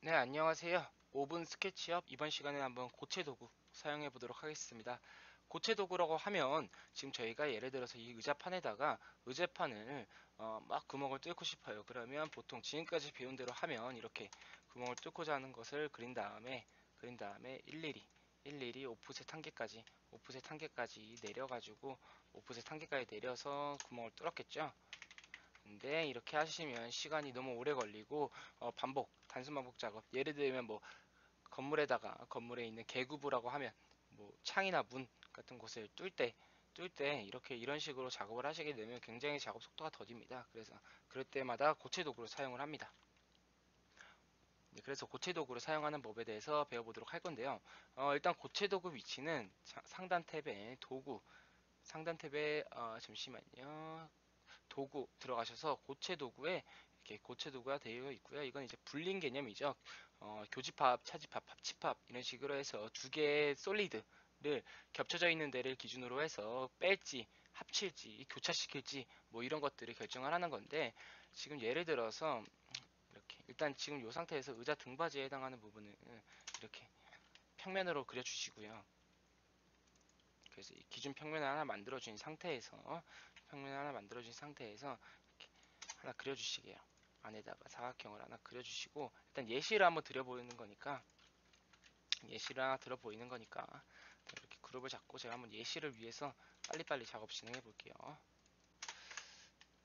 네, 안녕하세요. 5분 스케치업 이번 시간에 한번 고체 도구 사용해 보도록 하겠습니다. 고체 도구라고 하면 지금 저희가 예를 들어서 이 의자판에다가 의자판을 막 구멍을 뚫고 싶어요. 그러면 보통 지금까지 배운 대로 하면 이렇게 구멍을 뚫고자 하는 것을 그린 다음에 일일이 오프셋 한 개까지 내려가지고 오프셋 한 개까지 내려서 구멍을 뚫었겠죠. 근데 이렇게 하시면 시간이 너무 오래 걸리고 단순 반복 작업. 예를 들면 뭐 건물에 있는 개구부라고 하면 뭐 창이나 문 같은 곳을 뚫 때 이렇게 이런 식으로 작업을 하시게 되면 굉장히 작업 속도가 더딥니다. 그래서 그럴 때마다 고체 도구를 사용을 합니다. 네, 그래서 고체 도구를 사용하는 법에 대해서 배워보도록 할 건데요. 일단 고체 도구 위치는 상단 탭에 상단 탭에 잠시만요. 도구 들어가셔서 고체 도구에 이렇게 고체 도구가 되어 있고요. 이건 이제 불린 개념이죠. 교집합, 차집합, 합집합 이런 식으로 해서 두 개의 솔리드를 겹쳐져 있는 데를 기준으로 해서 뺄지, 합칠지, 교차시킬지 뭐 이런 것들을 결정을 하는 건데 지금 예를 들어서 이렇게 일단 지금 이 상태에서 의자 등받이에 해당하는 부분을 이렇게 평면으로 그려주시고요. 그래서 이 기준 평면을 하나 만들어준 상태에서 이렇게 하나 그려주시게요. 안에다가 사각형을 하나 그려주시고 일단 예시를 한번 드려보이는 거니까 이렇게 그룹을 잡고 제가 한번 예시를 위해서 빨리빨리 작업 진행해 볼게요.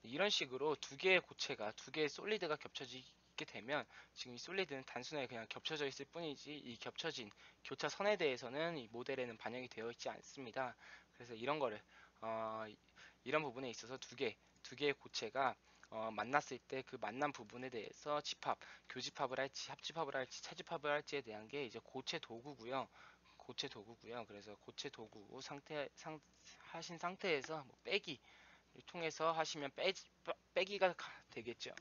이런 식으로 두 개의 솔리드가 겹쳐지게 되면 지금 이 솔리드는 단순하게 그냥 겹쳐져 있을 뿐이지 이 겹쳐진 교차선에 대해서는 이 모델에는 반영이 되어 있지 않습니다. 그래서 어, 이런 부분에 있어서 두 개의 고체가 만났을 때 그 만난 부분에 대해서 교집합을 할지 합집합을 할지 차집합을 할지에 대한 게 이제 고체 도구고요. 그래서 고체 도구 하신 상태에서 뭐 빼기를 통해서 하시면 빼기가 되겠죠.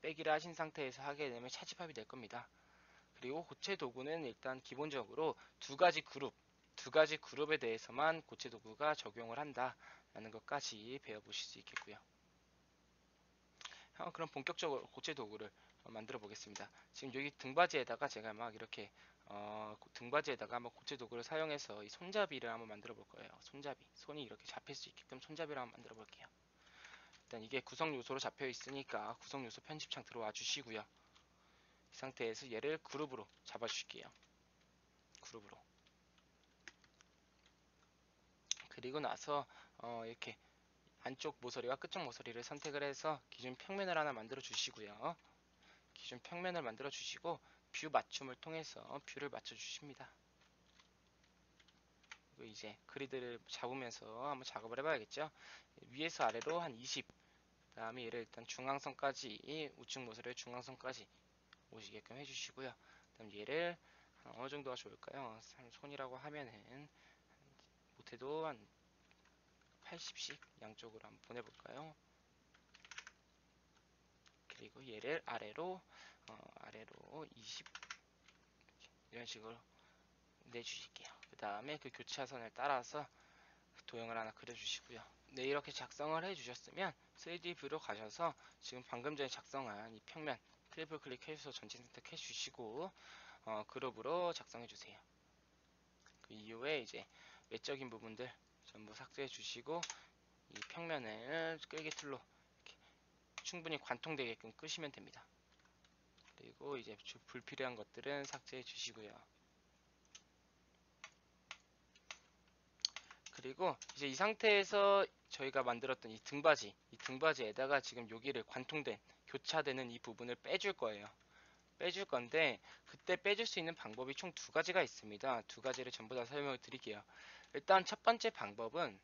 빼기를 하신 상태에서 하게 되면 차집합이 될 겁니다. 그리고 고체 도구는 일단 기본적으로 두 가지 그룹에 대해서만 고체 도구가 적용을 한다라는 것까지 배워보실 수 있겠고요. 그럼 본격적으로 고체 도구를 만들어 보겠습니다. 지금 여기 등받이에다가 제가 막 이렇게 등받이에다가 한번 고체 도구를 사용해서 이 손잡이를 한번 만들어 볼 거예요. 손이 이렇게 잡힐 수 있게끔 손잡이를 한번 만들어 볼게요. 일단 이게 구성 요소로 잡혀 있으니까 구성 요소 편집창 들어와 주시고요. 이 상태에서 얘를 그룹으로 잡아 주실게요. 그룹으로. 그리고 나서 이렇게 안쪽 모서리와 끝쪽 모서리를 선택을 해서 기준 평면을 하나 만들어 주시고요. 기준 평면을 만들어 주시고 뷰 맞춤을 통해서 뷰를 맞춰 주십니다. 그리고 이제 그리드를 잡으면서 한번 작업을 해봐야겠죠. 위에서 아래로 한 20, 그다음에 얘를 일단 우측 모서리의 중앙선까지 오시게끔 해주시고요. 그다음 얘를 어느 정도가 좋을까요? 손이라고 하면은 못해도 한 80씩 양쪽으로 한번 보내볼까요? 그리고 얘를 아래로 20 이런 식으로 내주실게요. 그 다음에 그 교차선을 따라서 도형을 하나 그려주시고요. 네, 이렇게 작성을 해주셨으면 3D 뷰로 가셔서 지금 방금 전에 작성한 이 평면 트리플 클릭해서 전체 선택해 주시고 그룹으로 작성해 주세요. 그 이후에 이제 외적인 부분들 전부 삭제해 주시고 이 평면을 끌기 툴로 이렇게 충분히 관통되게끔 끄시면 됩니다. 그리고 이제 불필요한 것들은 삭제해 주시고요. 그리고 이제 이 상태에서 저희가 만들었던 이 등받이에다가 지금 여기를 교차되는 이 부분을 빼줄 거예요. 빼줄 건데 그때 빼줄 수 있는 방법이 총 두 가지가 있습니다. 두 가지를 전부 다 설명을 드릴게요. 일단 첫 번째 방법은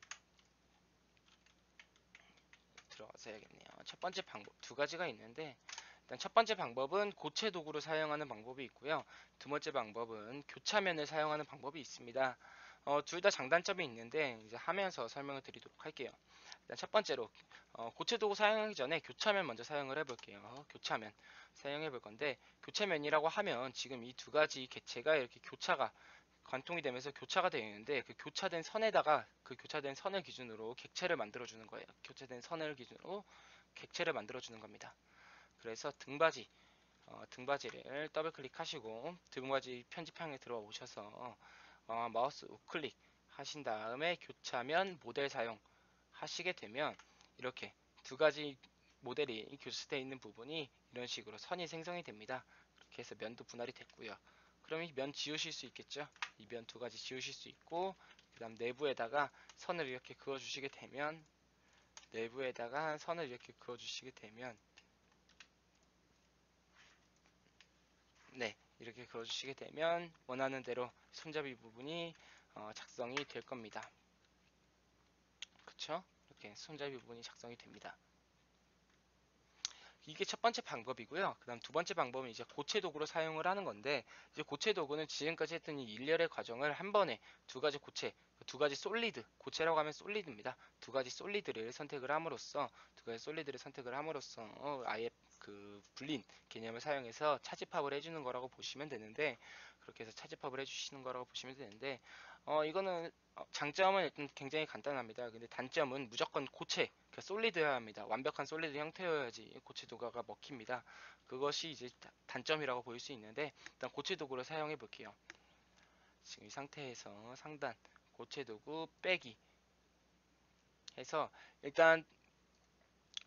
들어가서 해야겠네요. 첫 번째 방법 두 가지가 있는데 일단 첫 번째 방법은 고체 도구를 사용하는 방법이 있고요. 두 번째 방법은 교차면을 사용하는 방법이 있습니다. 둘 다 장단점이 있는데 이제 하면서 설명을 드리도록 할게요. 일단 첫 번째로 고체 도구 사용하기 전에 교차면 먼저 사용을 해볼게요. 교차면 사용해 볼 건데 교차면이라고 하면 지금 이 두 가지 객체가 이렇게 관통이 되면서 교차가 되어 있는데 그 교차된 선을 기준으로 객체를 만들어 주는 거예요. 교차된 선을 기준으로 객체를 만들어 주는 겁니다. 그래서 등받이를 더블 클릭하시고 등받이 편집창에 들어오셔서 마우스 우클릭 하신 다음에 교차면 모델 사용 하시게 되면 이렇게 두 가지 모델이 교차되어 있는 부분이 이런 식으로 선이 생성이 됩니다. 이렇게 해서 면도 분할이 됐고요. 그럼 이 면 지우실 수 있겠죠? 이 면 두 가지 지우실 수 있고, 그 다음 내부에다가 선을 이렇게 그어 주시게 되면, 내부에다가 선을 이렇게 그어 주시게 되면, 네, 이렇게 그어 주시게 되면 원하는 대로 손잡이 부분이 작성이 될 겁니다. 그쵸? 이렇게 손잡이 부분이 작성이 됩니다. 이게 첫 번째 방법이고요. 그 다음 두 번째 방법은 이제 고체 도구로 사용을 하는 건데, 이제 고체 도구는 지금까지 했던 이 일련의 과정을 한 번에 두 가지 고체, 두 가지 솔리드, 고체라고 하면 솔리드입니다. 두 가지 솔리드를 선택을 함으로써, 두 가지 솔리드를 선택을 함으로써 아예 그 불린 개념을 사용해서 차집합을 해주는 거라고 보시면 되는데, 그렇게 해서 차집합을 해주시는 거라고 보시면 되는데, 이거는 장점은 일단 굉장히 간단합니다. 근데 단점은 무조건 고체, 그러니까 솔리드여야 합니다. 완벽한 솔리드 형태여야지 고체 도구가 먹힙니다. 그것이 이제 단점이라고 보일 수 있는데, 일단 고체 도구를 사용해 볼게요. 지금 이 상태에서 상단 고체 도구 빼기 해서 일단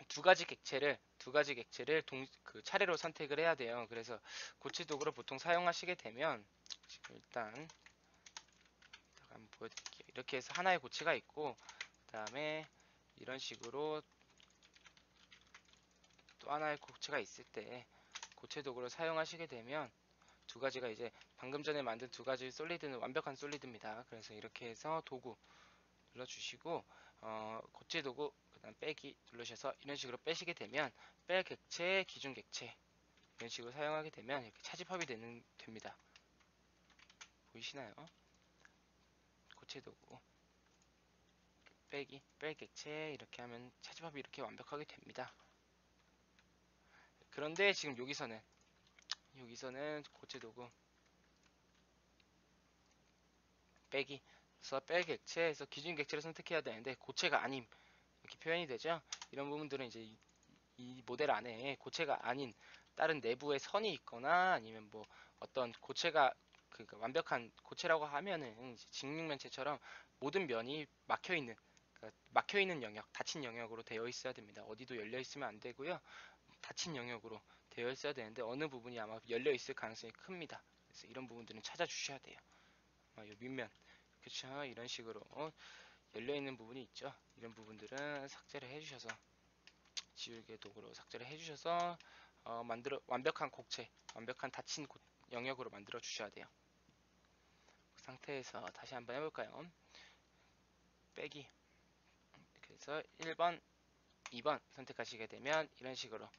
두 가지 객체를 차례로 선택을 해야 돼요. 그래서 고체 도구를 보통 사용하시게 되면 지금 일단 한번 보여드릴게요. 이렇게 해서 하나의 고체가 있고, 그 다음에 이런 식으로 또 하나의 고체가 있을 때 고체 도구를 사용하시게 되면 두 가지가 이제 방금 전에 만든 두 가지 솔리드는 완벽한 솔리드입니다. 그래서 이렇게 해서 도구 눌러주시고 고체 도구 그다음 빼기 누르셔서 이런 식으로 빼시게 되면 뺄 객체, 기준 객체 이런 식으로 사용하게 되면 이렇게 차집합이 됩니다. 보이시나요? 고체 도구 빼기, 뺄 객체 이렇게 하면 차집합이 이렇게 완벽하게 됩니다. 그런데 지금 여기서는 고체 도구 빼기 그래서 뺄 객체에서 기준 객체를 선택해야 되는데 고체가 아님 이렇게 표현이 되죠. 이런 부분들은 이제 이 모델 안에 고체가 아닌 다른 내부의 선이 있거나 아니면 뭐 어떤 고체가 그러니까 완벽한 고체라고 하면은 직육면체처럼 모든 면이 막혀 있는 그러니까 막혀 있는 영역, 닫힌 영역으로 되어 있어야 됩니다. 어디도 열려 있으면 안 되고요. 닫힌 영역으로 되어 있어야 되는데 어느 부분이 아마 열려 있을 가능성이 큽니다. 그래서 이런 부분들은 찾아주셔야 돼요. 이 밑면 그렇죠. 이런 식으로 열려 있는 부분이 있죠. 이런 부분들은 삭제를 해주셔서 지우개 도구로 삭제를 해주셔서 완벽한 곡체, 완벽한 닫힌 영역으로 만들어 주셔야 돼요. 그 상태에서 다시 한번 해볼까요? 빼기. 그래서 1번, 2번 선택하시게 되면 이런 식으로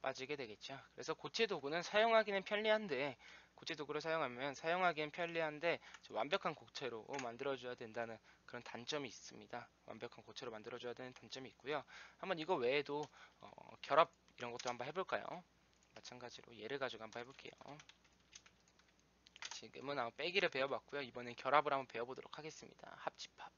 빠지게 되겠죠. 그래서 고체 도구는 사용하기는 편리한데 고체 도구를 사용하면 사용하기엔 편리한데 완벽한 고체로 만들어줘야 된다는 그런 단점이 있습니다. 완벽한 고체로 만들어줘야 되는 단점이 있고요. 한번 이거 외에도 결합 이런 것도 한번 해볼까요? 마찬가지로 얘를 가지고 한번 해볼게요. 지금은 빼기를 배워봤고요. 이번엔 결합을 한번 배워보도록 하겠습니다. 합집합.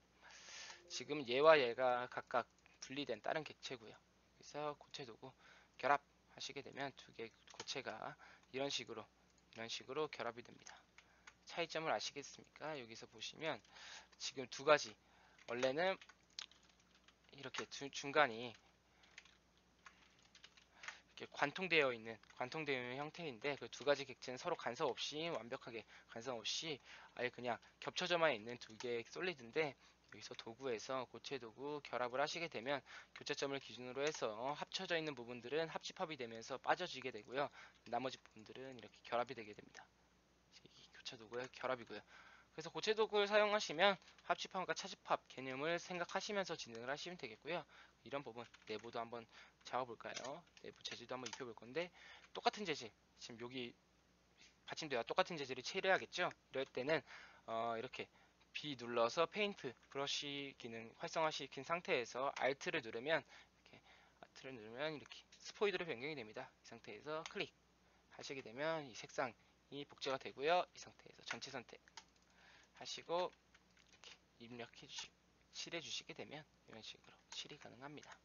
지금 얘와 얘가 각각 분리된 다른 객체고요. 그래서 고체 도구 결합 하시게 되면 두 개의 고체가 이런 식으로 결합이 됩니다. 차이점을 아시겠습니까? 여기서 보시면 지금 두 가지 원래는 이렇게 중간이 이렇게 관통되어 있는 형태인데 그 두 가지 객체는 서로 간섭 없이 완벽하게 간섭 없이 아예 그냥 겹쳐져만 있는 두 개의 솔리드인데 여기서 도구에서 고체 도구 결합을 하시게 되면 교차점을 기준으로 해서 합쳐져 있는 부분들은 합집합이 되면서 빠져지게 되고요. 나머지 부분들은 이렇게 결합이 되게 됩니다. 이 교차 도구의 결합이고요. 그래서 고체 도구를 사용하시면 합집합과 차집합 개념을 생각하시면서 진행을 하시면 되겠고요. 이런 부분 내부도 한번 잡아볼까요? 내부 재질도 한번 입혀볼 건데 똑같은 재질 지금 여기 받침대와 똑같은 재질을 칠해야겠죠? 이럴 때는 이렇게 B 눌러서 페인트 브러쉬 기능 활성화시킨 상태에서 Alt를 누르면 이렇게 스포이드로 변경이 됩니다. 이 상태에서 클릭 하시게 되면 이 색상이 복제가 되고요. 이 상태에서 전체 선택 하시고 이렇게 입력해 주시고 칠해 주시게 되면 이런 식으로 칠이 가능합니다.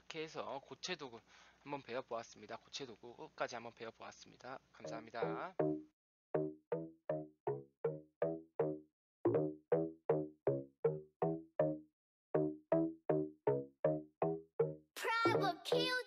이렇게 해서 고체도구 한번 배워보았습니다. 고체도구까지 한번 배워보았습니다. 감사합니다. Problem killed.